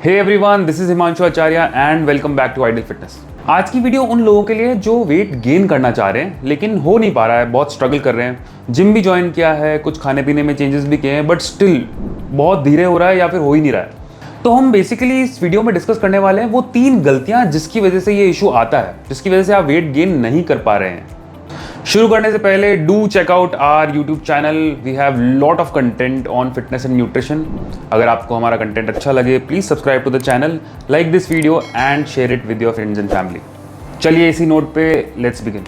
Hey everyone, this is Himanshu Acharya and welcome back to ideal fitness. आज की video उन लोगों के लिए जो वेट गेन करना चाह रहे हैं लेकिन हो नहीं पा रहा है, बहुत स्ट्रगल कर रहे हैं। जिम भी ज्वाइन किया है, कुछ खाने पीने में चेंजेस भी किए हैं, बट स्टिल बहुत धीरे हो रहा है या फिर हो ही नहीं रहा है। तो हम बेसिकली इस वीडियो में डिस्कस करने वाले हैं वो 3 गलतियां जिसकी वजह से ये इशू आता है, जिसकी वजह से आप वेट गेन नहीं कर पा रहे हैं। शुरू करने से पहले do check out our YouTube channel. We have lot of content on fitness and nutrition. अगर आपको हमारा कंटेंट अच्छा लगे please subscribe to the channel, like this video and share it with your friends and family. चलिए इसी note पे let's begin.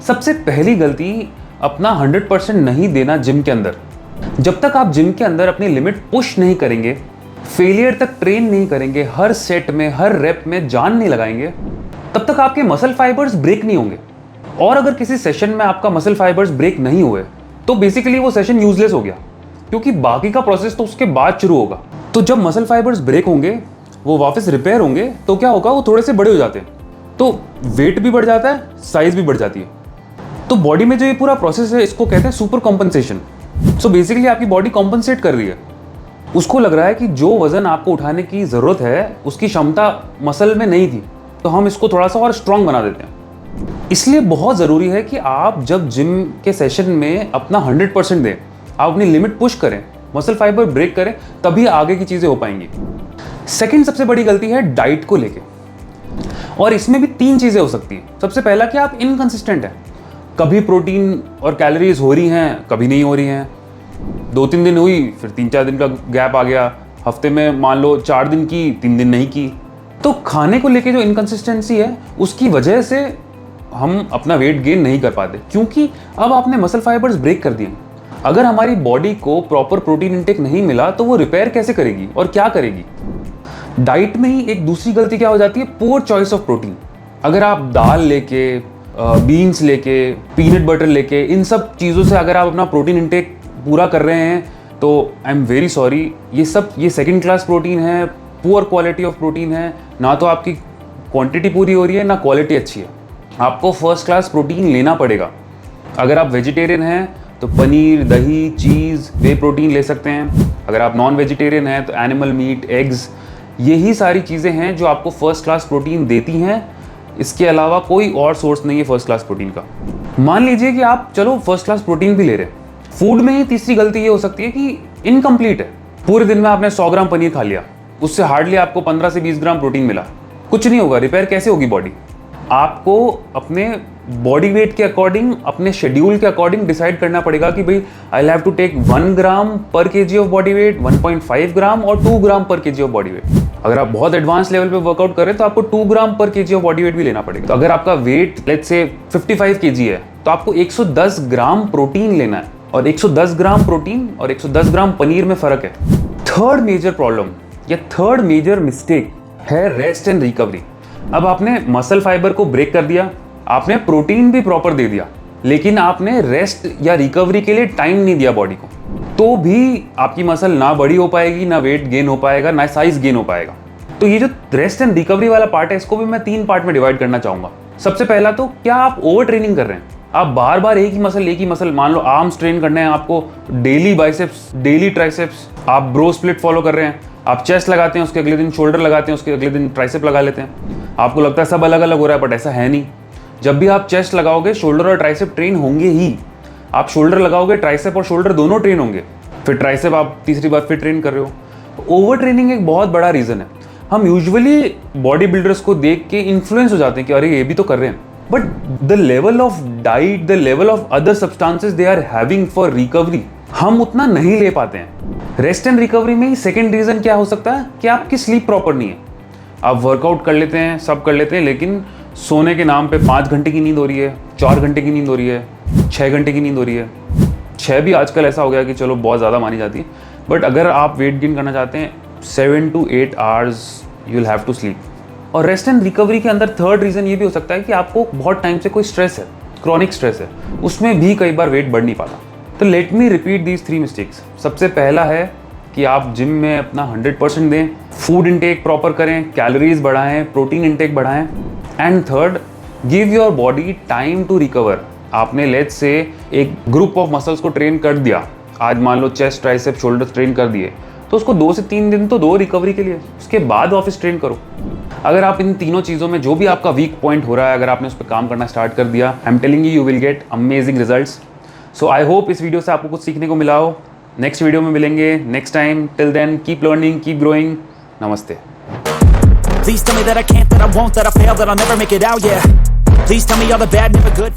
सबसे पहली गलती, अपना 100% नहीं देना जिम के अंदर। जब तक आप जिम के अंदर अपनी लिमिट पुश नहीं करेंगे, फेलियर तक ट्रेन नहीं करेंगे, हर सेट में हर रेप में जान नहीं लगाएंगे, तब तक आपके मसल फाइबर्स ब्रेक नहीं होंगे। और अगर किसी सेशन में आपका मसल फाइबर्स ब्रेक नहीं हुए तो बेसिकली वो सेशन यूजलेस हो गया, क्योंकि बाकी का प्रोसेस तो उसके बाद शुरू होगा। तो जब मसल फाइबर्स ब्रेक होंगे, वो वापस रिपेयर होंगे, तो क्या होगा, वो थोड़े से बड़े हो जाते हैं, तो वेट भी बढ़ जाता है, साइज भी बढ़ जाती है। तो बॉडी में जो ये पूरा प्रोसेस है, इसको कहते हैं सुपर कॉम्पनसेशन। सो बेसिकली आपकी बॉडी कॉम्पनसेट कर रही है। उसको लग रहा है कि जो वजन आपको उठाने की जरूरत है उसकी क्षमता मसल में नहीं थी, तो हम इसको थोड़ा सा और स्ट्रांग बना देते हैं। इसलिए बहुत ज़रूरी है कि आप जब जिम के सेशन में अपना 100% दें, आप अपनी लिमिट पुश करें, मसल फाइबर ब्रेक करें, तभी आगे की चीज़ें हो पाएंगी। सेकंड सबसे बड़ी गलती है डाइट को लेके, और इसमें भी 3 चीज़ें हो सकती हैं। सबसे पहला कि आप इनकंसिस्टेंट हैं, कभी प्रोटीन और कैलोरीज हो रही हैं, कभी नहीं हो रही हैं। 2-3 दिन हुई, फिर 3-4 दिन का गैप आ गया, हफ्ते में मान लो 4 दिन की, 3 दिन नहीं की। तो खाने को लेके जो इनकंसिस्टेंसी है, उसकी वजह से हम अपना वेट गेन नहीं कर पाते, क्योंकि अब आपने मसल फाइबर्स ब्रेक कर दिए। अगर हमारी बॉडी को प्रॉपर प्रोटीन इंटेक नहीं मिला तो वो रिपेयर कैसे करेगी और क्या करेगी। डाइट में ही एक दूसरी गलती क्या हो जाती है, पुअर चॉइस ऑफ प्रोटीन। अगर आप दाल लेके, बीन्स लेके, पीनट बटर लेके, इन सब चीज़ों से अगर आप अपना प्रोटीन इंटेक पूरा कर रहे हैं, तो आई एम वेरी सॉरी, ये सेकंड क्लास प्रोटीन है, पुअर क्वालिटी ऑफ प्रोटीन है। ना तो आपकी क्वांटिटी पूरी हो रही है, ना क्वालिटी अच्छी है। आपको फर्स्ट क्लास प्रोटीन लेना पड़ेगा। अगर आप वेजिटेरियन हैं तो पनीर, दही, चीज़, वे प्रोटीन ले सकते हैं। अगर आप नॉन वेजिटेरियन हैं तो एनिमल मीट, एग्स, यही सारी चीज़ें हैं जो आपको फर्स्ट क्लास प्रोटीन देती हैं। इसके अलावा कोई और सोर्स नहीं है फर्स्ट क्लास प्रोटीन का। मान लीजिए कि आप चलो फर्स्ट क्लास प्रोटीन भी ले रहे हैं। फूड में ही तीसरी गलती ये हो सकती है कि इनकम्प्लीट है। पूरे दिन में आपने 100 ग्राम पनीर खा लिया, उससे हार्डली आपको 15 से 20 ग्राम प्रोटीन मिला, कुछ नहीं होगा। रिपेयर कैसे होगी बॉडी? आपको अपने बॉडी वेट के अकॉर्डिंग, अपने शेड्यूल के अकॉर्डिंग डिसाइड करना पड़ेगा कि भाई आई हैव टू टेक 1 ग्राम पर केजी ऑफ बॉडी वेट, 1.5 ग्राम और 2 ग्राम पर केजी ऑफ बॉडी वेट। अगर आप बहुत एडवांस लेवल पे वर्कआउट करें तो आपको 2 ग्राम पर केजी ऑफ बॉडी वेट भी लेना पड़ेगा। तो अगर आपका वेट लेट्स से 55 केजी है तो आपको 110 ग्राम प्रोटीन लेना है, और 110 ग्राम प्रोटीन और 110 ग्राम पनीर में फर्क है। थर्ड मेजर प्रॉब्लम या थर्ड मेजर मिस्टेक है रेस्ट एंड रिकवरी। अब आपने मसल फाइबर को ब्रेक कर दिया, आपने प्रोटीन भी प्रॉपर दे दिया, लेकिन आपने रेस्ट या रिकवरी के लिए टाइम नहीं दिया बॉडी को, तो भी आपकी मसल ना बड़ी हो पाएगी, ना वेट गेन हो पाएगा, ना साइज गेन हो पाएगा। तो ये जो रेस्ट एंड रिकवरी वाला पार्ट है, इसको भी मैं 3 पार्ट में डिवाइड करना चाहूंगा। सबसे पहला, तो क्या आप ओवर ट्रेनिंग कर रहे हैं? आप बार बार एक ही मसल, मान लो आर्म्स ट्रेन करने हैं आपको, डेली बाइसेप्स, डेली ट्राइसेप्स, आप ब्रो स्प्लिट फॉलो कर रहे हैं, आप चेस्ट लगाते हैं, उसके अगले दिन शोल्डर लगाते हैं, उसके अगले दिन ट्राइसेप लगा लेते हैं। आपको लगता है सब अलग अलग हो रहा है, बट ऐसा है नहीं। जब भी आप चेस्ट लगाओगे, शोल्डर और ट्राइसेप ट्रेन होंगे ही। आप शोल्डर लगाओगे, ट्राइसेप और शोल्डर दोनों ट्रेन होंगे, फिर ट्राइसेप आप तीसरी बार फिर ट्रेन कर रहे हो। ओवर ट्रेनिंग एक बहुत बड़ा रीजन है। हम यूजुअली बॉडी बिल्डर्स को देख के इन्फ्लुएंस हो जाते हैं कि अरे ये भी तो कर रहे हैं, but the level of diet, the level of other substances they are having for recovery, हम उतना नहीं ले पाते हैं। रेस्ट एंड रिकवरी में ही सेकेंड रीजन क्या हो सकता है कि आपकी स्लीप प्रॉपर नहीं है। आप वर्कआउट कर लेते हैं, सब कर लेते हैं, लेकिन सोने के नाम पे 5 घंटे की नींद हो रही है, 4 घंटे की नींद हो रही है, 6 घंटे की नींद हो रही है। 6 भी आजकल ऐसा हो गया कि चलो बहुत ज़्यादा मानी जाती है, बट अगर आप वेट गेन करना चाहते हैं 7 to 8 hours you will have to sleep. और रेस्ट एंड रिकवरी के अंदर थर्ड रीज़न ये भी हो सकता है कि आपको बहुत टाइम से कोई स्ट्रेस है, क्रॉनिक स्ट्रेस है, उसमें भी कई बार वेट बढ़ नहीं पाता। तो let me repeat these 3 mistakes. सबसे पहला है कि आप जिम में अपना 100% दें, फूड इंटेक प्रॉपर करें, कैलोरीज बढ़ाएं, प्रोटीन इंटेक बढ़ाएं। And third, give your body time to recover. आपने लेट्स से एक ग्रुप ऑफ मसल्स को ट्रेन कर दिया, आज मान लो चेस्ट, ट्राइसेप, शोल्डर्स ट्रेन कर दिए, तो उसको 2 से 3 दिन तो दो रिकवरी के लिए, उसके बाद ऑफिस ट्रेन करो। अगर आप इन तीनों चीज़ों में जो भी आपका वीक पॉइंट हो रहा है, अगर आपने उस पर काम करना स्टार्ट कर दिया, I am telling you will get amazing results. So I hope इस वीडियो से आपको कुछ सीखने को मिला हो। नेक्स्ट वीडियो में मिलेंगे next time. Till then keep learning, keep growing. नमस्ते। Please tell me that I can't, that I won't, that I fail, that I'll never make it out, yeah. Please tell me all the bad, never good